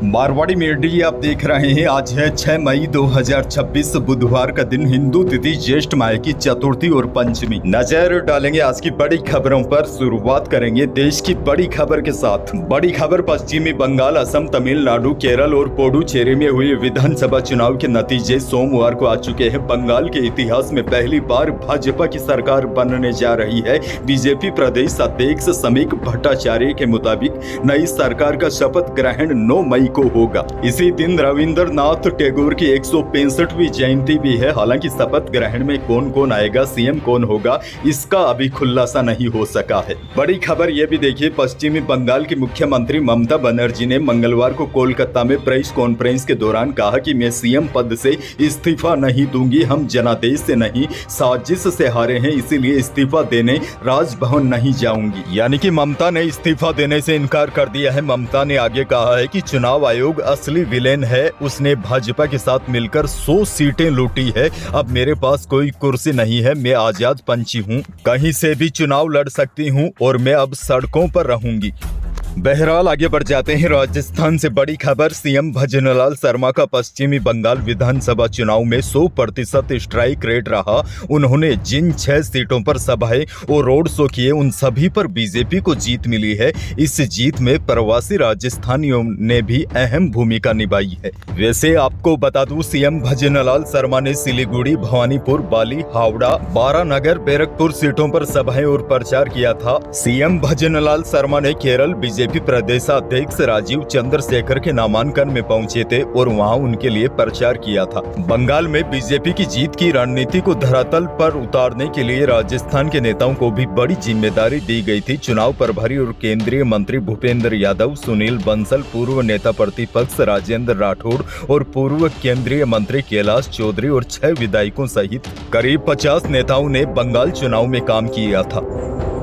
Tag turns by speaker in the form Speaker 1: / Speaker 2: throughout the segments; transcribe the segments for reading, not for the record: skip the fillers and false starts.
Speaker 1: Marwari media आप देख रहे हैं। आज है 6 मई 2026 बुधवार का दिन, हिंदू तिथि ज्येष्ठ माह की चतुर्थी और पंचमी। नजर डालेंगे आज की बड़ी खबरों पर। शुरुआत करेंगे देश की बड़ी खबर के साथ। बड़ी खबर पश्चिमी बंगाल, असम, तमिलनाडु, केरल और पुडुचेरी में हुए विधानसभा चुनाव के नतीजे सोमवार को आ चुके हैं। बंगाल के इतिहास में पहली बार भाजपा की सरकार बनने जा रही है। बीजेपी प्रदेश अध्यक्ष समीक भट्टाचार्य के मुताबिक नई सरकार का शपथ ग्रहण 9 मई को होगा। इसी दिन रविंद्रनाथ टैगोर की 165वीं जयंती भी है। हालांकि शपथ ग्रहण में कौन कौन आएगा, सीएम कौन होगा, इसका अभी खुलासा नहीं हो सका है। बड़ी खबर यह भी देखिए, पश्चिमी बंगाल की मुख्यमंत्री ममता बनर्जी ने मंगलवार को कोलकाता में प्रेस कॉन्फ्रेंस के दौरान कहा कि मैं सीएम पद से इस्तीफा नहीं दूंगी। हम जनादेश से नहीं, साजिश से हारे हैं, इसीलिए इस्तीफा देने राजभवन नहीं जाऊंगी। यानी कि ममता ने इस्तीफा देने से इनकार कर दिया है। ममता ने आगे कहा है कि चुनाव आयोग असली विलेन है। उसने भाजपा के साथ मिलकर 100 सीटें लूटी है। अब मेरे पास कोई कुर्सी नहीं है, मैं आजाद पंछी हूँ, कहीं से भी चुनाव लड़ सकती हूँ और मैं अब सड़कों पर रहूंगी। बहरहाल आगे बढ़ जाते हैं। राजस्थान से बड़ी खबर, सीएम भजनलाल शर्मा का पश्चिमी बंगाल विधानसभा चुनाव में 100% स्ट्राइक रेट रहा। उन्होंने जिन 6 सीटों पर सभाएं और रोड शो किए, उन सभी पर बीजेपी को जीत मिली है। इस जीत में प्रवासी राजस्थानियों ने भी अहम भूमिका निभाई है। वैसे आपको बता दूं, सीएम भजनलाल शर्मा ने सिलीगुड़ी, भवानीपुर, बाली, हावड़ा, बारानगर, बैरकपुर सीटों पर सभाएं और प्रचार किया था। सीएम भजनलाल शर्मा ने केरल बीजेपी प्रदेशाध्यक्ष राजीव चंद्रशेखर के नामांकन में पहुंचे थे और वहां उनके लिए प्रचार किया था। बंगाल में बीजेपी की जीत की रणनीति को धरातल पर उतारने के लिए राजस्थान के नेताओं को भी बड़ी जिम्मेदारी दी गई थी। चुनाव प्रभारी और केंद्रीय मंत्री भूपेंद्र यादव, सुनील बंसल, पूर्व नेता प्रतिपक्ष राजेंद्र राठौड़ और पूर्व केंद्रीय मंत्री कैलाश चौधरी और 6 विधायकों सहित करीब 50 नेताओं ने बंगाल चुनाव में काम किया था।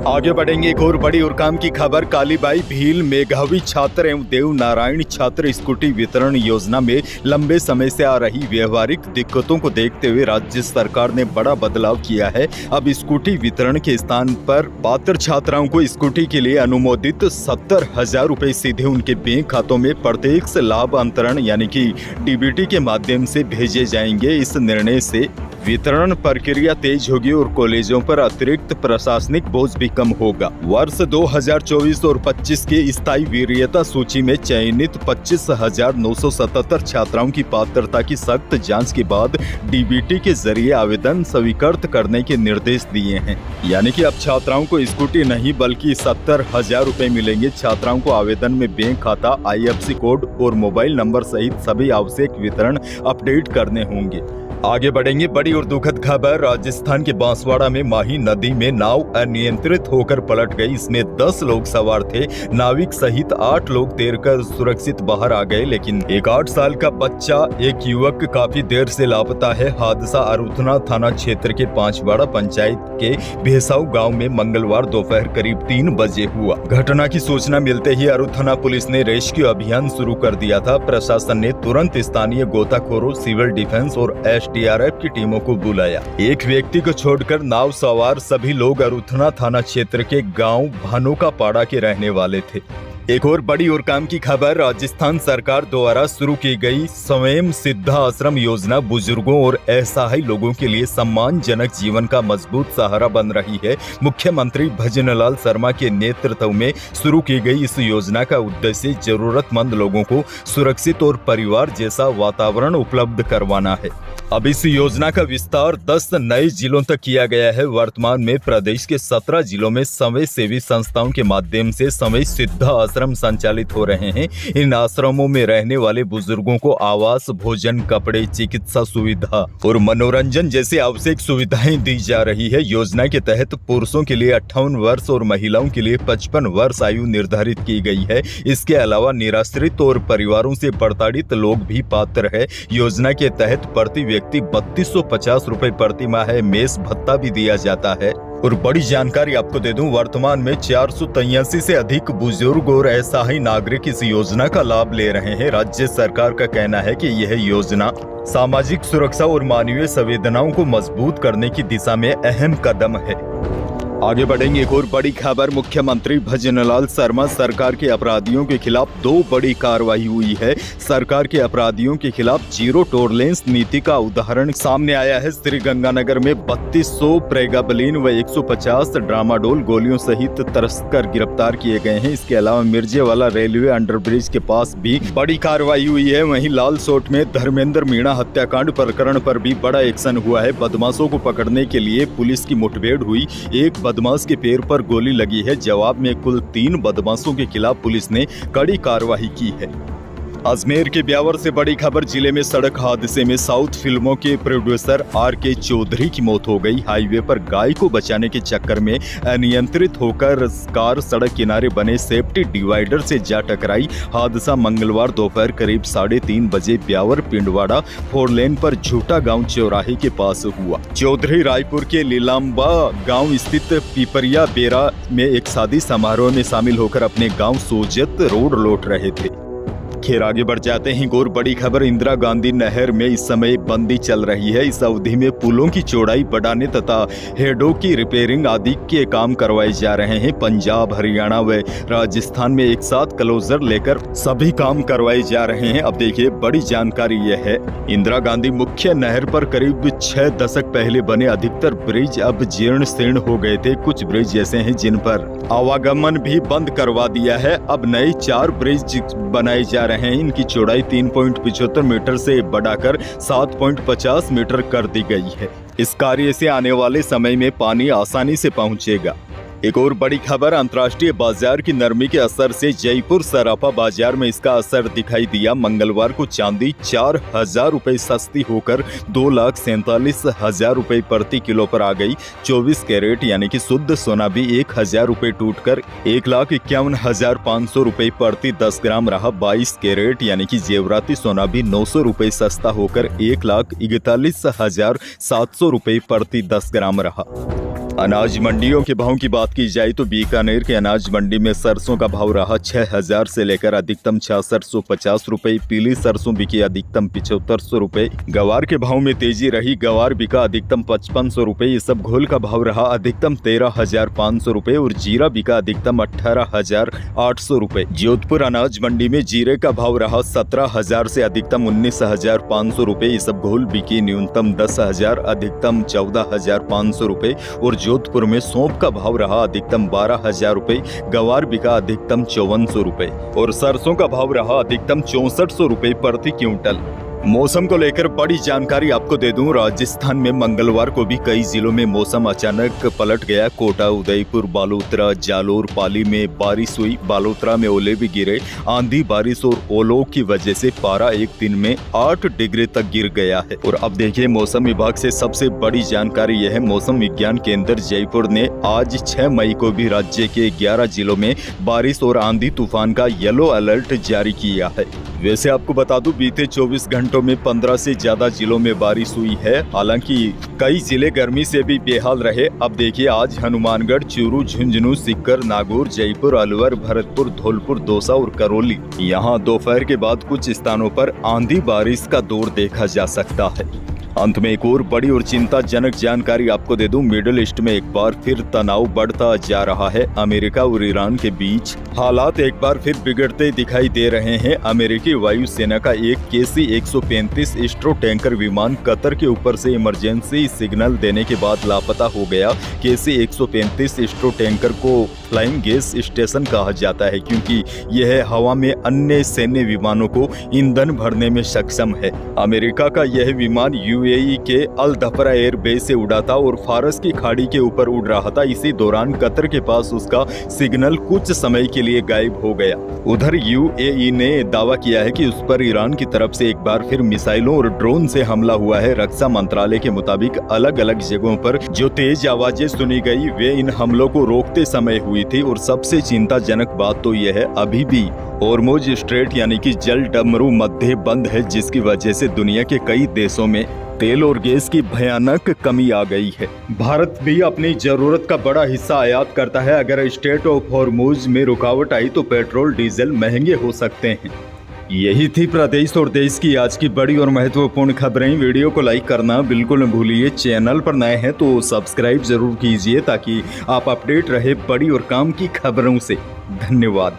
Speaker 1: आगे बढ़ेंगे। एक और बड़ी और काम की खबर, कालीबाई भील मेघावी छात्र एवं देव नारायण छात्र स्कूटी वितरण योजना में लंबे समय से आ रही व्यवहारिक दिक्कतों को देखते हुए राज्य सरकार ने बड़ा बदलाव किया है। अब स्कूटी वितरण के स्थान पर पात्र छात्राओं को स्कूटी के लिए अनुमोदित 70,000 रुपए सीधे उनके बैंक खातों में प्रत्यक्ष लाभ अंतरण यानी कि डीबीटी के माध्यम से भेजे जाएंगे। इस निर्णय से वितरण प्रक्रिया तेज होगी और कॉलेजों पर अतिरिक्त प्रशासनिक बोझ भी कम होगा। वर्ष 2024 और 25 की स्थायी वरीयता सूची में चयनित 25,977 छात्राओं की पात्रता की सख्त जांच के बाद डीबीटी के जरिए आवेदन स्वीकृत करने के निर्देश दिए हैं। यानी कि अब छात्राओं को स्कूटी नहीं बल्कि 70,000 रुपए मिलेंगे। छात्राओं को आवेदन में बैंक खाता, IFSC कोड और मोबाइल नंबर सहित सभी आवश्यक वितरण अपडेट करने होंगे। आगे बढ़ेंगे। बड़ी और दुखद खबर, राजस्थान के बांसवाड़ा में माही नदी में नाव अनियंत्रित होकर पलट गई। इसमें 10 लोग सवार थे। नाविक सहित 8 लोग तैरकर सुरक्षित बाहर आ गए, लेकिन एक 8 साल का बच्चा, एक युवक काफी देर से लापता है। हादसा अरुथना थाना क्षेत्र के पांचवाड़ा पंचायत के भेसाऊ गांव में मंगलवार दोपहर करीब 3 बजे हुआ। घटना की सूचना मिलते ही अरुथना पुलिस ने रेस्क्यू अभियान शुरू कर दिया था। प्रशासन ने तुरंत स्थानीय गोताखोरों, सिविल डिफेंस और SDRF की टीमों को बुलाया। एक व्यक्ति को छोड़कर नाव सवार सभी लोग अरुथना थाना क्षेत्र के गांव भानोकापाड़ा के रहने वाले थे। एक और बड़ी और काम की खबर, राजस्थान सरकार द्वारा शुरू की गई स्वयं सिद्धा आश्रम योजना बुजुर्गों और असहाय लोगों के लिए सम्मानजनक जीवन का मजबूत सहारा बन रही है। मुख्यमंत्री भजनलाल शर्मा के नेतृत्व में शुरू की गई इस योजना का उद्देश्य जरूरतमंद लोगों को सुरक्षित और परिवार जैसा वातावरण उपलब्ध करवाना है। अब इस योजना का विस्तार 10 नए जिलों तक किया गया है। वर्तमान में प्रदेश के 17 जिलों में समय सेवी संस्थाओं के माध्यम से समय सिद्धा आश्रम संचालित हो रहे हैं। इन आश्रमों में रहने वाले बुजुर्गों को आवास, भोजन, कपड़े, चिकित्सा सुविधा और मनोरंजन जैसी आवश्यक सुविधाएं दी जा रही है। योजना के तहत पुरुषों के लिए 58 वर्ष और महिलाओं के लिए 55 वर्ष आयु निर्धारित की गई है। इसके अलावा निराश्रित और परिवारों से प्रताड़ित लोग भी पात्र है। योजना के तहत प्रति व्यक्ति 3250 रुपए प्रति माह मेस भत्ता भी दिया जाता है। और बड़ी जानकारी आपको दे दूं, वर्तमान में 483 से अधिक बुजुर्ग और असहाय नागरिक इस योजना का लाभ ले रहे हैं। राज्य सरकार का कहना है कि यह योजना सामाजिक सुरक्षा और मानवीय संवेदनाओं को मजबूत करने की दिशा में अहम कदम है। आगे बढ़ेंगे एक और बड़ी खबर। मुख्यमंत्री भजनलाल शर्मा सरकार के अपराधियों के खिलाफ 2 बड़ी कार्रवाई हुई है। सरकार के अपराधियों के खिलाफ जीरो टॉलरेंस नीति का उदाहरण सामने आया है। श्रीगंगानगर में 3200 प्रेगाबलिन व 150 ड्रामाडोल गोलियों सहित तस्कर गिरफ्तार किए गए हैं। इसके अलावा मिर्जेवाला रेलवे अंडरब्रिज के पास भी बड़ी कार्रवाई हुई है। वहीं लालसोट में धर्मेंद्र मीणा हत्याकांड प्रकरण पर भी बड़ा एक्शन हुआ है। बदमाशों को पकड़ने के लिए पुलिस की मुठभेड़ हुई। एक बदमाश के पैर पर गोली लगी है। जवाब में कुल 3 बदमाशों के खिलाफ पुलिस ने कड़ी कार्रवाई की है। अजमेर के ब्यावर से बड़ी खबर। जिले में सड़क हादसे में साउथ फिल्मों के प्रोड्यूसर RK चौधरी की मौत हो गई। हाईवे पर गाय को बचाने के चक्कर में अनियंत्रित होकर कार सड़क किनारे बने सेफ्टी डिवाइडर से जा टकराई। हादसा मंगलवार दोपहर करीब 3:30 बजे ब्यावर पिंडवाड़ा 4 लेन पर झूठा गांव चौराहे के पास हुआ। चौधरी रायपुर के लीलाम्बा गांव स्थित पिपरिया बेरा में एक शादी समारोह में शामिल होकर अपने गांव सोजत रोड लौट रहे थे। खैर आगे बढ़ जाते हैं। और बड़ी खबर। इंदिरा गांधी नहर में इस समय बंदी चल रही है। इस अवधि में पुलों की चौड़ाई बढ़ाने तथा हेडों की रिपेयरिंग आदि के काम करवाए जा रहे हैं। पंजाब, हरियाणा व राजस्थान में एक साथ क्लोजर लेकर सभी काम करवाए जा रहे हैं। अब देखिए बड़ी जानकारी यह है। इंदिरा गांधी मुख्य नहर पर करीब 6 दशक पहले बने अधिकतर ब्रिज अब जीर्ण शीर्ण हो गए थे। कुछ ब्रिज ऐसे हैं जिन पर आवागमन भी बंद करवा दिया है। अब नए 4 ब्रिज बनाए जा रहे हैं। इनकी चौड़ाई 3.75 मीटर से बढ़ाकर 7.50 मीटर कर दी गई है। इस कार्य से आने वाले समय में पानी आसानी से पहुंचेगा। एक और बड़ी खबर। अंतर्राष्ट्रीय बाजार की नरमी के असर से जयपुर सराफा बाजार में इसका असर दिखाई दिया। मंगलवार को चांदी 4000 रुपए सस्ती होकर 2,47,000 रुपए प्रति किलो पर आ गई। 24 कैरेट यानी कि शुद्ध सोना भी 1000 रुपए टूटकर 1,51,500 रुपए प्रति 10 ग्राम रहा। 22 कैरेट यानी कि जेवराती सोना भी 900 रुपए सस्ता होकर 1,41,700 रुपए प्रति 10 ग्राम रहा। अनाज मंडियों के भाव की बात की जाए तो बीकानेर के अनाज मंडी में सरसों का भाव रहा 6000 से लेकर अधिकतम 6650 रुपए। पीली सरसों बिकी अधिकतम 7500 रुपए। गवार के भाव में तेजी रही। गवार बिका अधिकतम 5500 रुपए। इसबगोल का भाव रहा अधिकतम 13,500 रुपए और जीरा बिका अधिकतम 18,800 रुपए। जोधपुर अनाज मंडी में जीरे का भाव रहा 17,000 से अधिकतम 19,500 रुपए। इसबगोल बिकी न्यूनतम 10,000 अधिकतम 14,500 रुपए और जोधपुर में सौंफ का भाव रहा अधिकतम 12,000 रुपए। गवार बिका अधिकतम 5400 रुपए और सरसों का भाव रहा अधिकतम 6400 रुपए प्रति क्विंटल। मौसम को लेकर बड़ी जानकारी आपको दे दूं। राजस्थान में मंगलवार को भी कई जिलों में मौसम अचानक पलट गया। कोटा, उदयपुर, बालोतरा, जालोर, पाली में बारिश हुई। बालोतरा में ओले भी गिरे। आंधी, बारिश और ओलों की वजह से पारा एक दिन में 8 डिग्री तक गिर गया है। और अब देखिए मौसम विभाग से सबसे बड़ी जानकारी यह है। मौसम विज्ञान केंद्र जयपुर ने आज 6 मई को भी राज्य के 11 जिलों में बारिश और आंधी तूफान का येलो अलर्ट जारी किया है। वैसे आपको बता दूं बीते 24 घंटों में 15 से ज्यादा जिलों में बारिश हुई है। हालांकि कई जिले गर्मी से भी बेहाल रहे। अब देखिए आज हनुमानगढ़, चूरू, झुंझुनू, सीकर, नागौर, जयपुर, अलवर, भरतपुर, धौलपुर, दौसा और करौली, यहाँ दोपहर के बाद कुछ स्थानों पर आंधी बारिश का दौर देखा जा सकता है। अंत में एक और बड़ी और चिंताजनक जानकारी आपको दे दूं। मिडिल ईस्ट में एक बार फिर तनाव बढ़ता जा रहा है। अमेरिका और ईरान के बीच हालात एक बार फिर बिगड़ते दिखाई दे रहे हैं। अमेरिकी वायुसेना का एक KC-135 स्ट्रो टैंकर विमान कतर के ऊपर से इमरजेंसी सिग्नल देने के बाद लापता हो गया। KC-135 स्ट्रो टैंकर को फ्लाइंग गैस स्टेशन कहा जाता है क्योंकि यह हवा में अन्य सैन्य विमानों को ईंधन भरने में सक्षम है। अमेरिका का यह विमान UAE के अल धफरा एयरबेस से उड़ा था और फारस की खाड़ी के ऊपर उड़ रहा था। इसी दौरान कतर के पास उसका सिग्नल कुछ समय के लिए गायब हो गया। उधर UAE ने दावा किया है कि उस पर ईरान की तरफ से एक बार फिर मिसाइलों और ड्रोन से हमला हुआ है। रक्षा मंत्रालय के मुताबिक अलग अलग जगहों पर जो तेज आवाजें सुनी गई वे इन हमलों को रोकते समय हुई थी। और सबसे चिंताजनक बात तो यह है अभी भी होर्मुज स्ट्रेट यानी कि जल डमरू मध्य बंद है, जिसकी वजह से दुनिया के कई देशों में तेल और गैस की भयानक कमी आ गई है। भारत भी अपनी जरूरत का बड़ा हिस्सा आयात करता है। अगर स्ट्रेट ऑफ होर्मुज में रुकावट आई तो पेट्रोल डीजल महंगे हो सकते हैं। यही थी प्रदेश और देश की आज की बड़ी और महत्वपूर्ण खबरें। वीडियो को लाइक करना बिल्कुल न भूलिए। चैनल पर नए हैं तो सब्सक्राइब जरूर कीजिए ताकि आप अपडेट रहे बड़ी और काम की खबरों से। धन्यवाद।